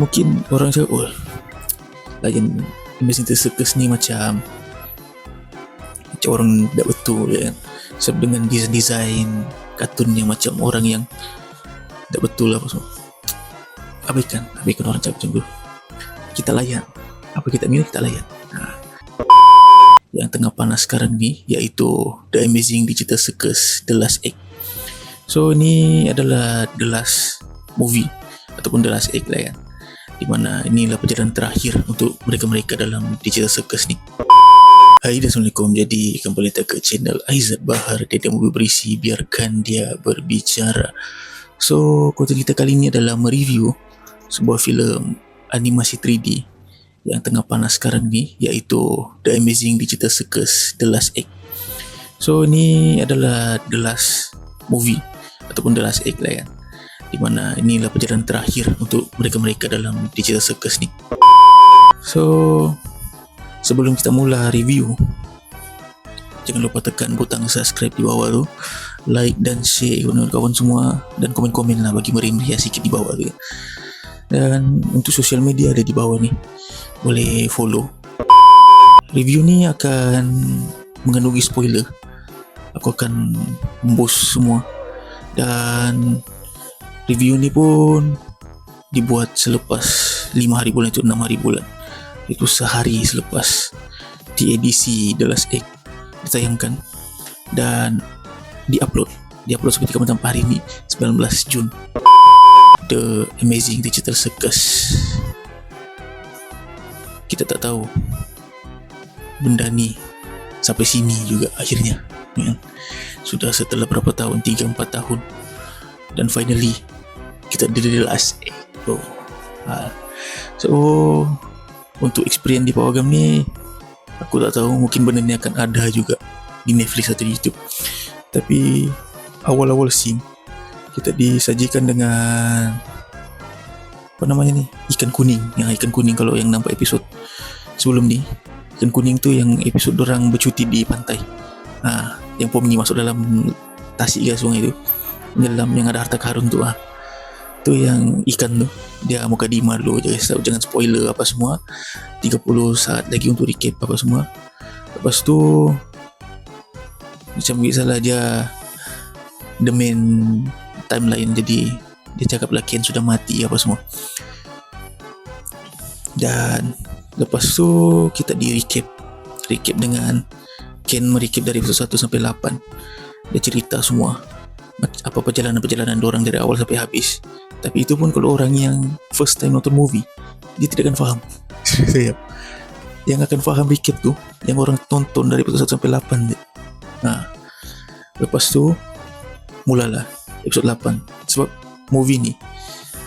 Mungkin orang cakap, oh, layan Amazing Circus ni macam orang tak betul ya kan. Sebab dengan desain kartun yang macam orang yang tak betul lah apa semua. Abaikan orang cakap macam tu. Kita layan. Apa kita milih kita layan. Yang tengah panas sekarang ni iaitu The Amazing Digital Circus The Last Act. So ini adalah the last movie ataupun the last act lah kan, di mana inilah perjalanan terakhir untuk mereka-mereka dalam Digital Circus ni. Hai dan Assalamualaikum. Jadi kembali datang ke channel Aizat Bahar, Dia Movie Berisi, biarkan dia berbicara. So konten kita kali ini adalah mereview sebuah filem animasi 3D yang tengah panas sekarang ni, iaitu The Amazing Digital Circus The Last Act. So ini adalah the last movie ataupun the last act lah kan, di mana inilah perjalanan terakhir untuk mereka-mereka dalam Digital Circus ni. So sebelum kita mula review, jangan lupa tekan butang subscribe di bawah tu, like dan share kepada kawan semua, dan komen-komen lah bagi meriah sikit di bawah tu. Dan untuk sosial media ada di bawah ni, boleh follow. Review ni akan mengandungi spoiler. Aku akan membos semua. Dan review ni pun dibuat selepas 5 hari bulan, itu 6 hari bulan. Itu sehari selepas TADC The Last Act ditayangkan dan diupload seperti macam hari ni 19 Jun. The Amazing Digital Circus. Kita tak tahu benda ni sampai sini juga akhirnya ya. Sudah setelah berapa tahun, 3-4 tahun, dan finally kita ada The Last Act. So untuk experience di Pawagam ni, aku tak tahu, mungkin benda ni akan ada juga di Netflix atau di YouTube. Tapi awal-awal scene kita disajikan dengan apa namanya ni, ikan kuning. Ikan kuning, kalau yang nampak episod sebelum ni, ikan kuning tu yang episod dorang bercuti di pantai. Yang Pomni masuk dalam tasik ke sungai tu, dalam yang ada harta karun tu. Tu yang ikan tu, dia mukadimah dulu je, jangan spoiler apa semua. 30 saat lagi untuk recap apa semua. Lepas tu macam biasalah, dia the main timeline, jadi dia cakap lah Ken sudah mati apa semua. Dan lepas tu kita di recap dengan Ken merecap dari episode 1 sampai 8. Dia cerita semua apa perjalanan dorang dari awal sampai habis. Tapi itu pun kalau orang yang first time nonton movie, dia tidak akan faham. Yang akan faham recap tu yang orang tonton dari episode 1 sampai 8 je. Lepas tu mulalah episode 8. Sebab movie ni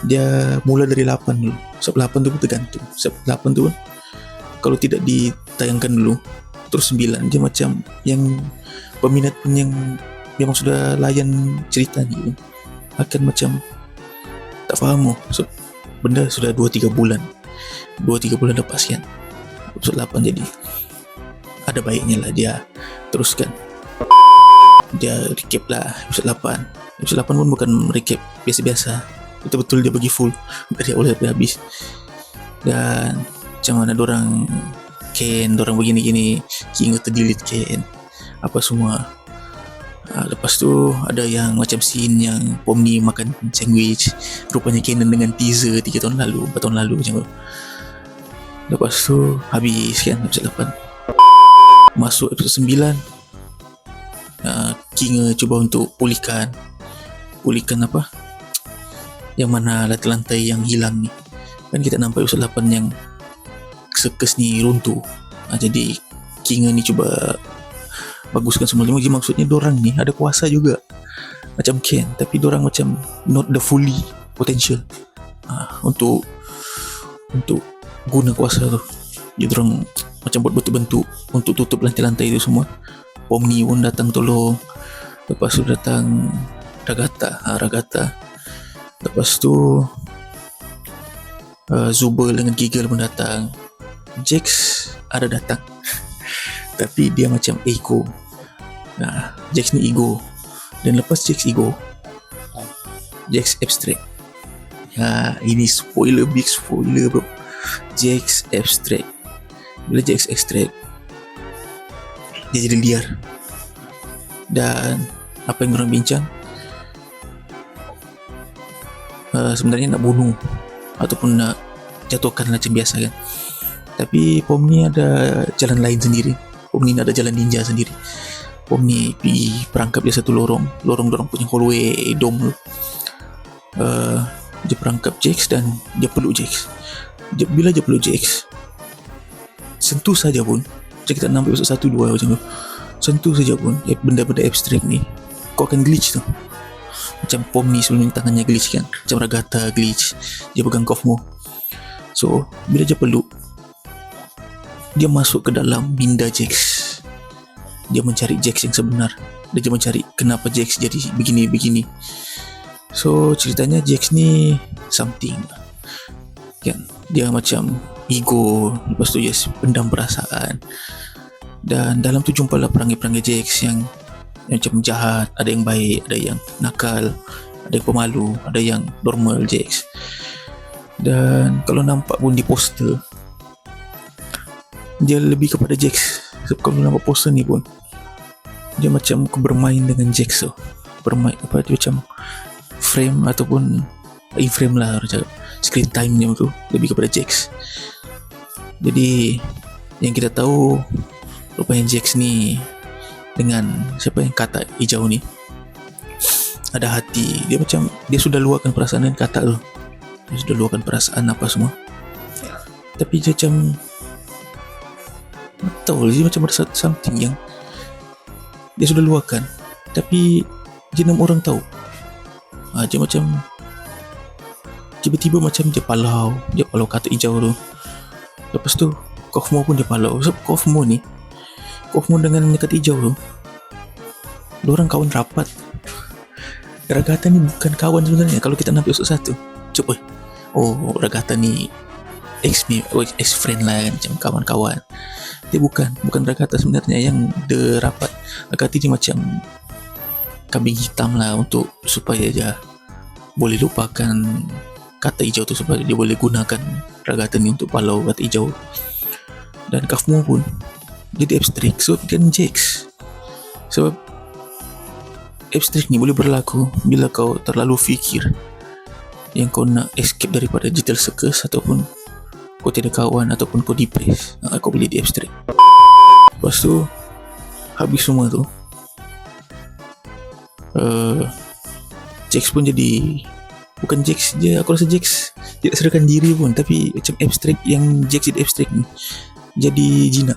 dia mula dari 8 dulu. Sebab 8 tu pun tergantung. Sebab 8 tu pun kalau tidak ditayangkan dulu, terus 9, dia macam yang peminat pun yang memang sudah layan cerita ni akan macam tak faham. So benda sudah 2-3 bulan lepas kan episode 8, jadi ada baiknya lah dia teruskan. Dia recap lah episode 8. Episode 8 pun bukan recap biasa-biasa, betul-betul dia bagi full dari awal sampai habis. Dan macam mana dorang Ken, dorang begini-gini, hingga terdelete Ken apa semua. Lepas tu ada yang macam scene yang Pomni makan sandwich, rupanya Canon dengan teaser 3 tahun lalu, 4 tahun lalu macam tu. Lepas tu habis kan episode 8. Masuk episode 9, Kinga cuba untuk pulihkan apa, yang mana lantai-lantai yang hilang ni. Kan kita nampak episode 8 yang circus ni runtuh. Jadi Kinga ni cuba baguskan semua. Maksudnya dorang ni ada kuasa juga macam Ken, tapi dorang macam not the fully potential untuk guna kuasa tu. Jadi dorang macam buat bentuk-bentuk untuk tutup lantai-lantai itu semua. Pomni pun datang tolong. Lepas tu datang Ragata. Lepas tu Zubel dengan Giggle pun datang. Jax ada datang tapi dia macam ego. Jax ni ego, dan lepas Jax ego, Jax abstract. Ini spoiler, big spoiler bro. Jax extract. Bila Jax extract, dia jadi liar. Dan apa yang orang bincang, sebenarnya nak bunuh ataupun nak jatuhkan macam biasa kan. Tapi Pomni ada jalan lain sendiri. Pomni ada jalan ninja sendiri. Pomni pergi perangkap dia satu lorong dorang punya hallway dome tu. Dia perangkap Jax dan dia peluk Jax. Bila dia peluk Jax, sentuh saja pun, macam kita nampak episode 1-2 macam tu, sentuh saja pun benda-benda abstrak ni, kau akan glitch tu. Macam Pomni sebelum ni tangannya glitch kan, macam Ragata glitch, dia pegang Kofmo. So bila dia peluk, dia masuk ke dalam minda Jax. Dia mencari Jax yang sebenar. Dia mencari kenapa Jax jadi begini-begini. So ceritanya Jax ni something kan, dia macam ego, lepas tu yes, pendam perasaan. Dan dalam tu jumpalah perangai-perangai Jax yang macam jahat, ada yang baik, ada yang nakal, ada yang pemalu, ada yang normal Jax. Dan kalau nampak pun di poster, dia lebih kepada Jax. Sebab kalau nampak poster ni pun, dia macam bermain dengan Jax tu. Bermain apa tu, macam frame ataupun in-frame lah orang cakap, screen time dia tu lebih kepada Jax. Jadi yang kita tahu, rupanya Jax ni dengan siapa yang kata hijau ni ada hati. Dia macam dia sudah luahkan perasaan dengan kata tu. Dia sudah luahkan perasaan apa semua. Tapi dia macam tahu dia macam ada something yang dia sudah luahkan, tapi dia 6 orang tahu. Dia macam tiba-tiba macam dia palau kata hijau tu. Lepas tu Kofmo pun dia palau. Sebab Kofmo dengan kata hijau tu, diorang kawan rapat. Ragata ni bukan kawan sebenarnya. Kalau kita nampak episode 1, cuba, Ragata ni ex-friend lah kan, macam kawan-kawan. Dia bukan Ragata sebenarnya yang dia rapat. Ragata ni macam kambing hitam lah, untuk supaya dia boleh lupakan kata hijau tu, supaya dia boleh gunakan Ragata ni untuk palau kata hijau. Dan Kofmo pun jadi abstrak. So kan Jax, sebab abstrak ni boleh berlaku bila kau terlalu fikir yang kau nak escape daripada digital circus, ataupun kau tiada kawan, ataupun kau depres, kau boleh di abstrak. Lepas tu habis semua tu, Jax pun jadi bukan Jax je. Aku rasa Jax tidak sedarkan diri pun, tapi macam abstrak, yang Jax jadi abstrak ni jadi jinak.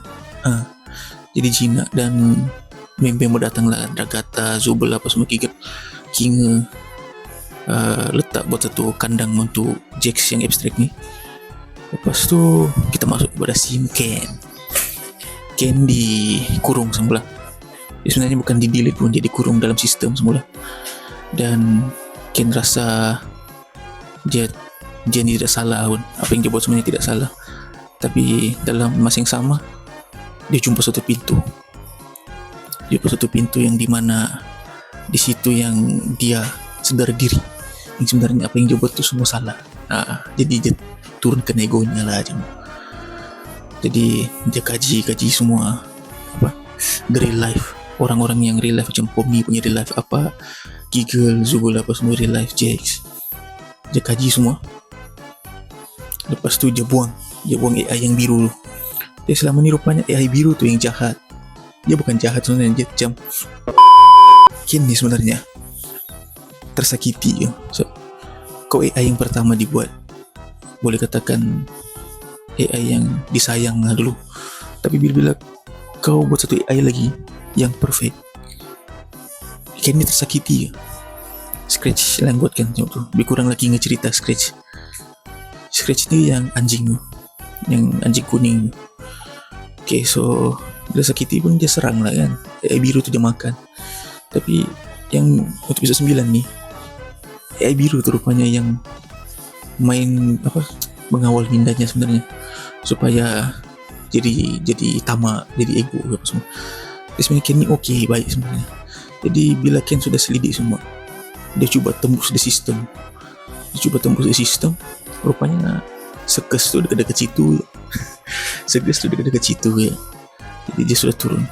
Jadi jinak. Dan member datang lah, Ragata, Zubel apa semua, Kinga letak buat satu kandang untuk Jax yang abstrak ni. Lepas tu kita masuk kepada scene Ken dikurung semula. Dia sebenarnya bukan di-delete pun, dia dikurung dalam sistem semula. Dan Ken rasa dia ni tidak salah pun, apa yang dia buat sebenarnya tidak salah. Tapi dalam masa yang sama, dia jumpa satu pintu yang dimana di situ yang dia sedar diri yang sebenarnya apa yang dia buat tu semua salah. Jadi dia turunkan egonya lah macam. Jadi dia kaji semua apa the real life, orang-orang yang real life, macam Pomni punya real life apa, Giggle, Zubul apa semua real life Jax. Dia kaji semua. Lepas tu dia buang AI yang biru tu. Dia selama ni rupanya AI biru tu yang jahat. Dia bukan jahat sebenarnya, dia macam Ken ni sebenarnya tersakiti je. So, kau AI yang pertama dibuat, boleh katakan AI yang disayang lah dulu. Tapi bila kau buat satu AI lagi yang perfect, Ken ni tersakiti je. Scratch yang buat kan macam tu. Lebih kurang lagi ngecerita Scratch ni yang anjing kuning. Okay, so bila sakiti pun dia serang lah kan, AI biru tu dia makan. Tapi yang untuk episode 9 ni, AI biru tu rupanya yang main apa, mengawal mindanya sebenarnya, supaya jadi tamak, jadi ego apa semua. Jadi sebenarnya Ken ni okey, baik sebenarnya. Jadi bila Ken sudah selidik semua, dia cuba tembus the system. Dia cuba tembus sistem, rupanya Sekes tu dekat-dekat situ. Sekes tu dekat-dekat situ ya. Jadi dia sudah turun.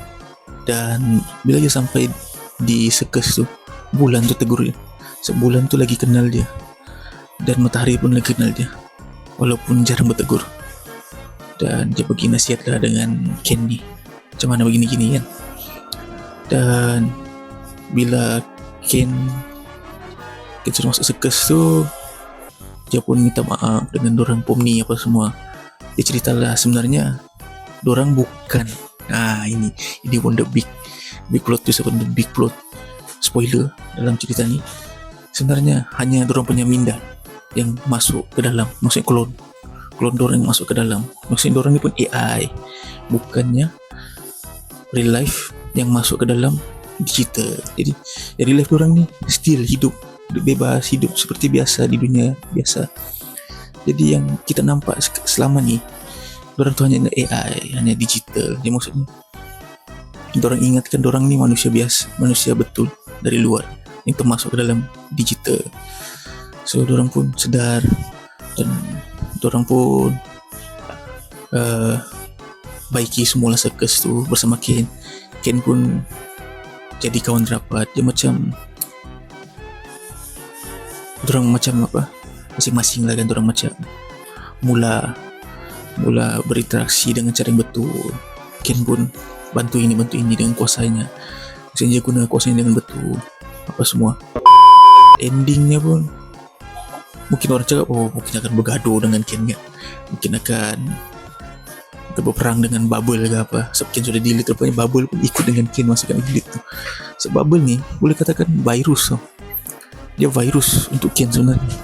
Dan bila dia sampai di Sekes tu, bulan tu tegur dia. Sebulan tu lagi kenal dia. Dan matahari pun lagi kenal dia, walaupun jarang bertegur. Dan dia pergi nasihatlah dengan Ken ni, macam mana begini-gini kan. Dan bila Ken sudah masuk Sekes tu, dia pun minta maaf dengan dorang Pomni apa semua. Dia ceritalah sebenarnya dorang bukan, ini pun the big plot twist, the big plot spoiler dalam cerita ni. Sebenarnya hanya dorang punya minda yang masuk ke dalam, maksudnya klon dorang yang masuk ke dalam. Maksudnya dorang ni pun AI, bukannya real life yang masuk ke dalam digital. Jadi real life dorang ni still hidup bebas, hidup seperti biasa di dunia biasa. Jadi yang kita nampak selama ni dorang tu hanya AI, hanya digital. Jadi maksudnya dorang ingatkan dorang ni manusia biasa, manusia betul dari luar yang termasuk ke dalam digital. So dorang pun sedar dan dorang pun baiki semula Sekes tu bersama Ken. Ken pun jadi kawan rapat. Dia macam dorang macam apa, masing-masing lah kan. Dorang macam mula berinteraksi dengan cara yang betul. Ken pun bantu ini dengan kuasanya. Maksudnya dia guna kuasanya dengan betul apa semua. Endingnya pun mungkin orang cakap mungkin akan bergaduh dengan Ken kan, mungkin akan berperang dengan Bubble ke apa. Sebab Ken sudah delete, rupanya Bubble pun ikut dengan Ken masukkan delete tu. Sebab Bubble ni boleh katakan virus tau. Dia virus untuk Ken sebenarnya.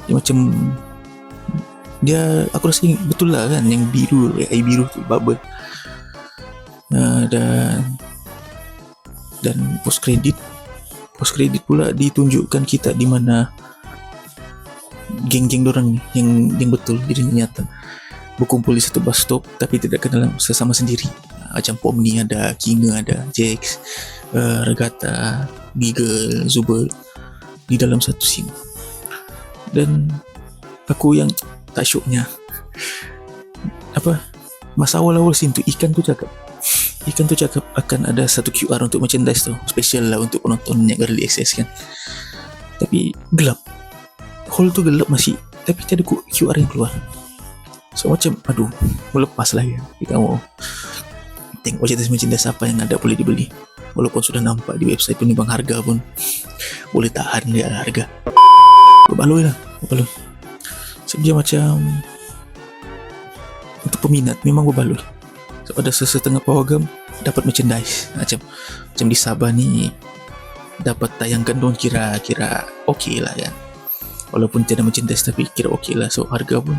Dia macam aku rasa betul lah kan, yang biru, AI biru tu Bubble. Dan post credit pula ditunjukkan kita di mana geng-geng dorang ni yang betul jadi nyata berkumpul di satu bus stop tapi tidak kenal sesama sendiri. Macam Pomni ada, Kina ada, Jax, Regatta, Beagle, Zubel di dalam satu scene. Dan aku yang tak syoknya masa awal-awal scene tu Ikan tu cakap akan ada satu QR untuk merchandise tu, special lah untuk penonton yang early access kan. Tapi gelap, hall tu gelap masih, tapi tiada QR yang keluar. So macam mau lepas lah ya. Kita mau tengok merchandise apa yang ada boleh dibeli. Walaupun sudah nampak di website penimbang harga pun boleh tahan dia harga. Berbaloi. Sebab dia macam untuk peminat memang berbaloi. So ada setengah pawagam dapat merchandise macam di Sabah ni dapat tayangkan don kira okey lah kan. Walaupun tiada merchandise tapi kira okey lah. So harga pun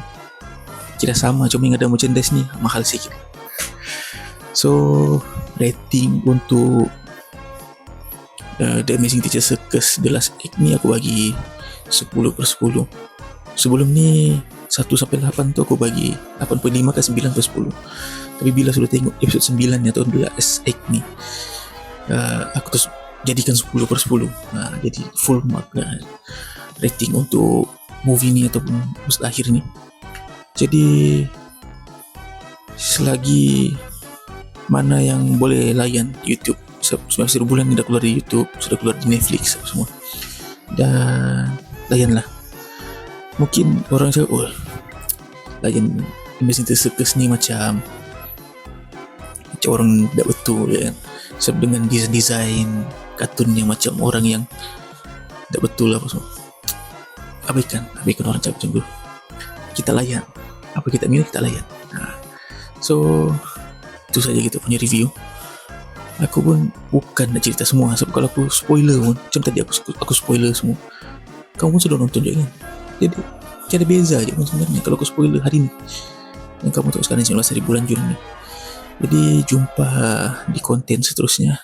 kira sama, cuma yang ada merchandise ni mahal sikit. So rating untuk The Amazing Teacher Circus The Last Act ni aku bagi 10/10. Sebelum ni 1-8 tu aku bagi 8.5 ke 9/10. Tapi bila sudah tengok episode 9 ni atau The Last Act ni, aku terus jadikan 10/10. Jadi full mark rating untuk movie ni ataupun episode akhir ni. Jadi selagi mana yang boleh layan YouTube, sebab bulan ni dah keluar di YouTube, sudah keluar di Netflix semua, dan layanlah. Mungkin orang cakap layan Amazing Circus ni macam orang tak betul ya kan. Sebab dengan desain kartun yang macam orang yang tak betul lah apa semua. Abaikan orang cakap macam tu. Kita layan apa kita milih, kita layan. So itu saja kita punya review. Aku pun bukan nak cerita semua, sebab kalau aku spoiler pun macam tadi aku spoiler semua, kamu pun sudah nonton juga kan. Jadi tiada beza je pun sebenarnya kalau aku spoiler hari ni yang kamu tahu sekarang 19 hari bulan Jun ni. Jadi jumpa di konten seterusnya.